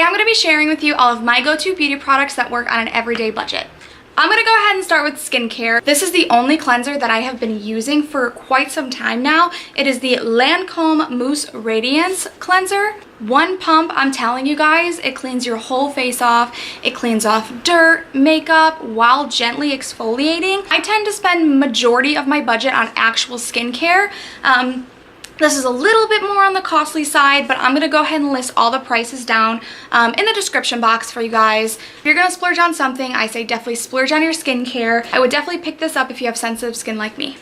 Today I'm going to be sharing with you all of my go-to beauty products that work on an everyday budget. I'm going to go ahead and start with skincare. This is the only cleanser that I have been using for quite some time now. It is the Lancome Mousse Radiance Cleanser. One pump, I'm telling you guys, it cleans your whole face off. It cleans off dirt, makeup, while gently exfoliating. I tend to spend majority of my budget on actual skincare. This is a little bit more on the costly side, but I'm going to go ahead and list all the prices down in the description box for you guys. If you're going to splurge on something, I say definitely splurge on your skincare. I would definitely pick this up if you have sensitive skin like me.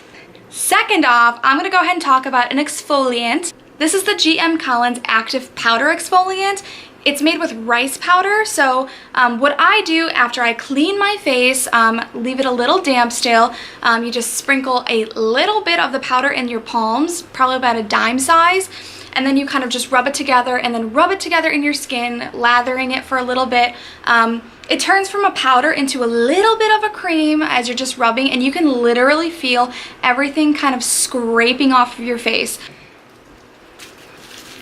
Second off, I'm going to go ahead and talk about an exfoliant. This is the GM Collins Active Powder Exfoliant. It's made with rice powder, so what I do after I clean my face, leave it a little damp still, you just sprinkle a little bit of the powder in your palms, probably about a dime size, and then you kind of just rub it together and then rub it together in your skin, lathering it for a little bit. It turns from a powder into a little bit of a cream as you're just rubbing, and you can literally feel everything kind of scraping off of your face.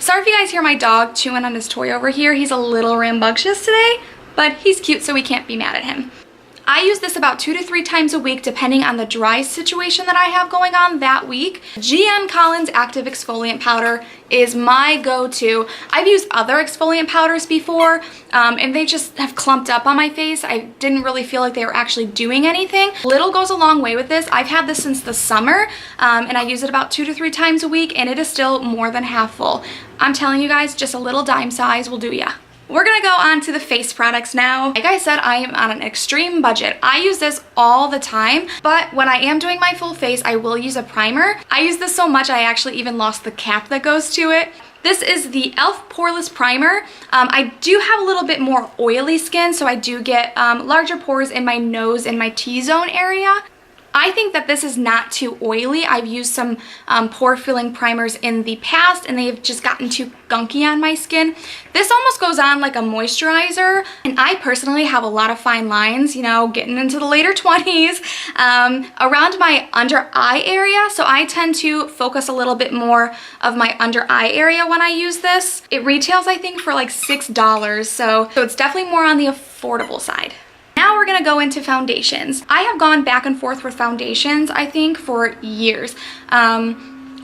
Sorry if you guys hear my dog chewing on his toy over here. He's a little rambunctious today, but he's cute, so we can't be mad at him. I use this about 2 to 3 times a week depending on the dry situation that I have going on that week. GM Collins Active Exfoliant Powder is my go-to. I've used other exfoliant powders before, and they just have clumped up on my face. I didn't really feel like they were actually doing anything. Little goes a long way with this. I've had this since the summer, and I use it about 2 to 3 times a week, and it is still more than half full. I'm telling you guys, just a little dime size will do ya. We're gonna go on to the face products now. Like I said, I am on an extreme budget. I use this all the time, but when I am doing my full face, I will use a primer. I use this so much, I actually even lost the cap that goes to it. This is the e.l.f. Poreless Primer. I do have a little bit more oily skin, so I do get larger pores in my nose and my T-zone area. I think that this is not too oily. I've used some pore filling primers in the past and they've just gotten too gunky on my skin. This almost goes on like a moisturizer, and I personally have a lot of fine lines, you know, getting into the later 20s, around my under eye area, so I tend to focus a little bit more of my under eye area when I use this. It retails, I think, for like $6, so it's definitely more on the affordable side. Now we're gonna go into foundations. I have gone back and forth with foundations, I think, for years. On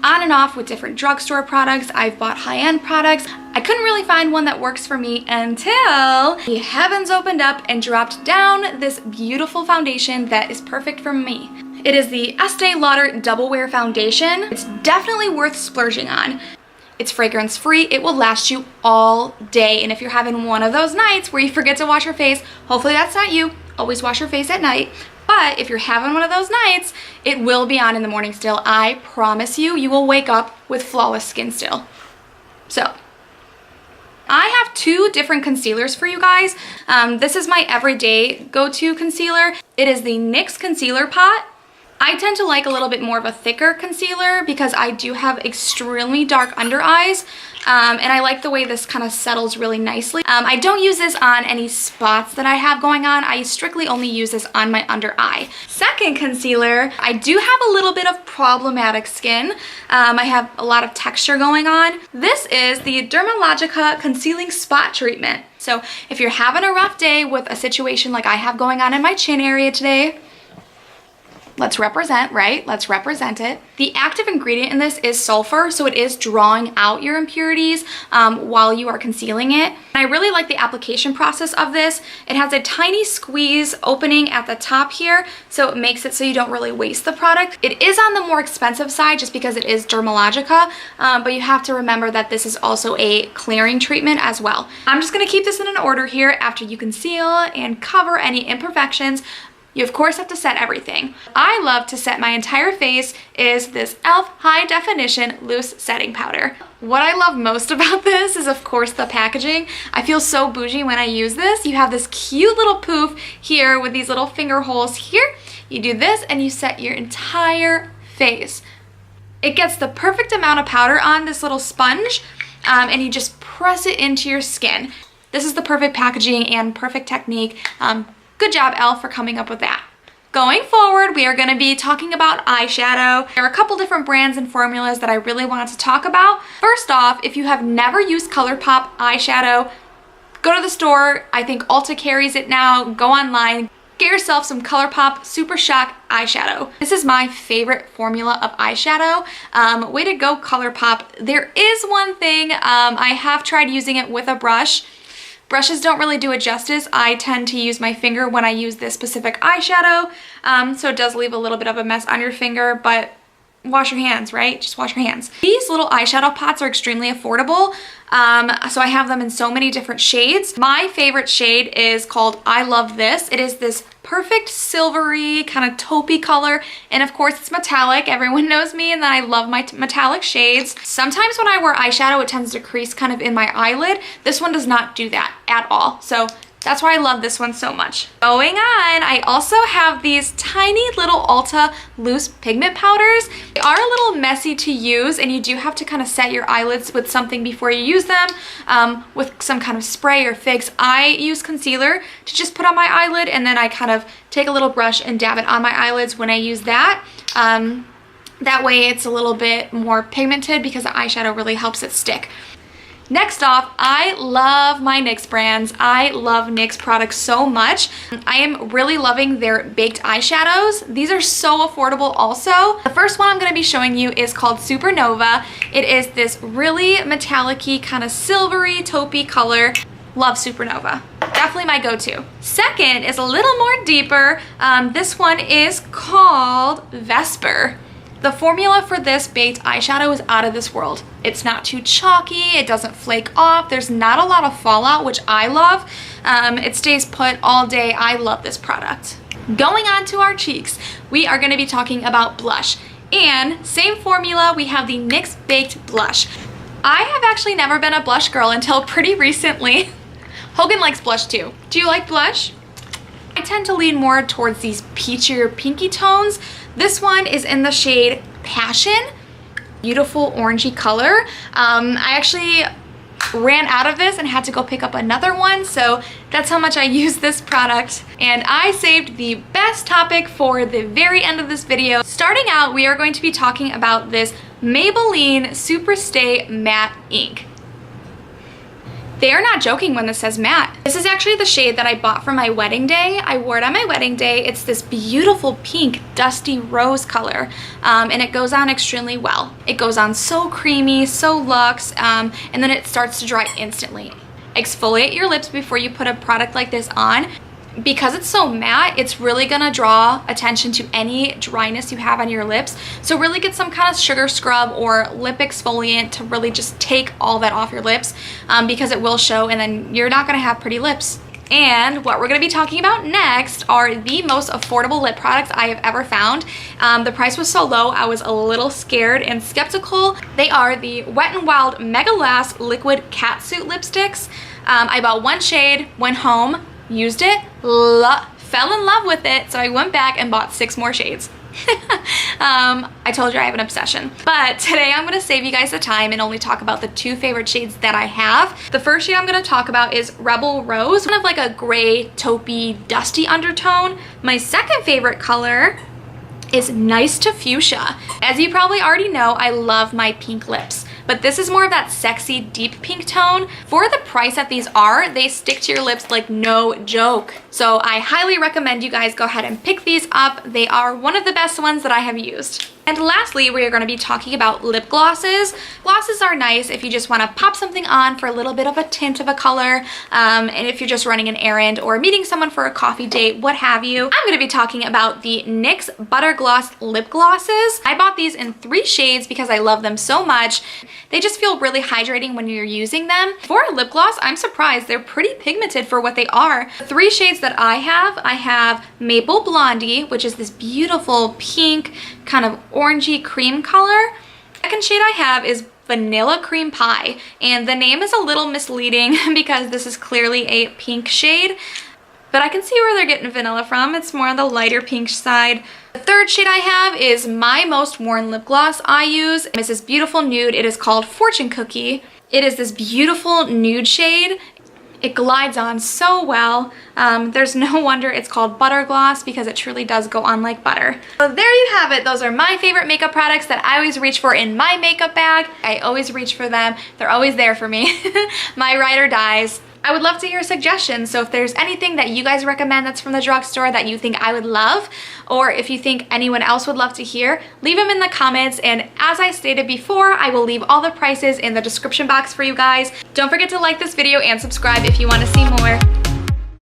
and off with different drugstore products. I've bought high-end products. I couldn't really find one that works for me until the heavens opened up and dropped down this beautiful foundation that is perfect for me. It is the Estee Lauder Double Wear Foundation. It's definitely worth splurging on. It's fragrance free. It will last you all day. And if you're having one of those nights where you forget to wash your face, hopefully that's not you. Always wash your face at night. But if you're having one of those nights, it will be on in the morning still. I promise you, you will wake up with flawless skin still. So, I have 2 different concealers for you guys. This is my everyday go-to concealer. It is the NYX Concealer Pot. I tend to like a little bit more of a thicker concealer because I do have extremely dark under eyes, and I like the way this kind of settles really nicely. I don't use this on any spots that I have going on. I strictly only use this on my under eye. Second concealer, I do have a little bit of problematic skin. I have a lot of texture going on. This is the Dermologica Concealing Spot Treatment. So if you're having a rough day with a situation like I have going on in my chin area today, let's represent, right? Let's represent it. The active ingredient in this is sulfur, so it is drawing out your impurities while you are concealing it. And I really like the application process of this. It has a tiny squeeze opening at the top here, so it makes it so you don't really waste the product. It is on the more expensive side just because it is Dermologica, but you have to remember that this is also a clearing treatment as well. I'm just gonna keep this in an order here. After you conceal and cover any imperfections, you of course have to set everything. I love to set my entire face is this e.l.f. High Definition Loose Setting Powder. What I love most about this is of course the packaging. I feel so bougie when I use this. You have this cute little poof here with these little finger holes here. You do this and you set your entire face. It gets the perfect amount of powder on this little sponge, and you just press it into your skin. This is the perfect packaging and perfect technique. Good job, e.l.f. for coming up with that. Going forward, we are going to be talking about eyeshadow. There are a couple different brands and formulas that I really wanted to talk about. First off, if you have never used ColourPop eyeshadow, Go to the store. I think Ulta carries it now. Go online. Get yourself some ColourPop Super Shock eyeshadow. This is my favorite formula of eyeshadow. Way to go, ColourPop. There is one thing, I have tried using it with a brush. Brushes don't really do it justice. I tend to use my finger when I use this specific eyeshadow, so it does leave a little bit of a mess on your finger, but wash your hands, right? Just wash your hands. These little eyeshadow pots are extremely affordable, so I have them in so many different shades. My favorite shade is called I Love This. It is this perfect silvery kind of taupey color, and of course it's metallic. Everyone knows me and that I love my metallic shades. Sometimes when I wear eyeshadow it tends to crease kind of in my eyelid. This one does not do that at all, so that's why I love this one so much. Going on, I also have these tiny little Ulta loose pigment powders. They are a little messy to use, and you do have to kind of set your eyelids with something before you use them, with some kind of spray or fix. I use concealer to just put on my eyelid, and then I kind of take a little brush and dab it on my eyelids when I use that. That way it's a little bit more pigmented because the eyeshadow really helps it stick. Next off, I love my NYX brands. I love NYX products so much. I am really loving their baked eyeshadows. These are so affordable also. The first one I'm going to be showing you is called Supernova. It is this really metallic-y, kind of silvery taupey color. Love Supernova. Definitely my go-to. Second is a little more deeper. This one is called Vesper. The formula for this baked eyeshadow is out of this world. It's not too chalky, it doesn't flake off, there's not a lot of fallout, which I love. It stays put all day. I love this product. Going on to our cheeks, we are going to be talking about blush. And same formula, we have the NYX Baked Blush. I have actually never been a blush girl until pretty recently. Hogan likes blush too. Do you like blush? I tend to lean more towards these peachier pinky tones. This one is in the shade Passion. Beautiful orangey color. I actually ran out of this and had to go pick up another one, so that's how much I use this product. And I saved the best topic for the very end of this video. Starting out, we are going to be talking about this Maybelline Superstay Matte Ink. They are not joking when this says matte. This is actually the shade that I bought for my wedding day. I wore it on my wedding day. It's this beautiful pink, dusty rose color, and it goes on extremely well. It goes on so creamy, so luxe, and then it starts to dry instantly. Exfoliate your lips before you put a product like this on. Because it's so matte, it's really gonna draw attention to any dryness you have on your lips. So really get some kind of sugar scrub or lip exfoliant to really just take all that off your lips, because it will show, and then you're not gonna have pretty lips. And what we're gonna be talking about next are the most affordable lip products I have ever found. The price was so low, I was a little scared and skeptical. They are the Wet n Wild Mega Last Liquid Catsuit Lipsticks. I bought one shade, went home, used it, fell in love with it, so I went back and bought 6 more shades. I told you I have an obsession. But today I'm going to save you guys the time and only talk about the 2 favorite shades that I have. The first shade I'm going to talk about is Rebel Rose, kind of like a gray, taupey, dusty undertone. My second favorite color is Nice to Fuchsia. As you probably already know, I love my pink lips. But this is more of that sexy deep pink tone. For the price that these are, they stick to your lips like no joke. So I highly recommend you guys go ahead and pick these up. They are one of the best ones that I have used. And lastly, we are going to be talking about lip glosses. Glosses are nice if you just want to pop something on for a little bit of a tint of a color, and if you're just running an errand or meeting someone for a coffee date, what have you. I'm going to be talking about the NYX Butter Gloss lip glosses. I bought these in 3 shades because I love them so much. They just feel really hydrating when you're using them. For a lip gloss, I'm surprised. They're pretty pigmented for what they are. The 3 shades that I have Maple Blondie, which is this beautiful pink, kind of orangey cream color. The second shade I have is Vanilla Cream Pie, and the name is a little misleading because this is clearly a pink shade, but I can see where they're getting vanilla from. It's more on the lighter pink side. The third shade I have is my most worn lip gloss I use. It's this beautiful nude. It is called Fortune Cookie. It is this beautiful nude shade. It glides on so well. There's no wonder it's called Butter Gloss because it truly does go on like butter. So there you have it. Those are my favorite makeup products that I always reach for in my makeup bag. I always reach for them. They're always there for me. My ride or dies. I would love to hear suggestions. So if there's anything that you guys recommend that's from the drugstore that you think I would love, or if you think anyone else would love to hear, leave them in the comments. And as I stated before, I will leave all the prices in the description box for you guys. Don't forget to like this video and subscribe if you want to see more.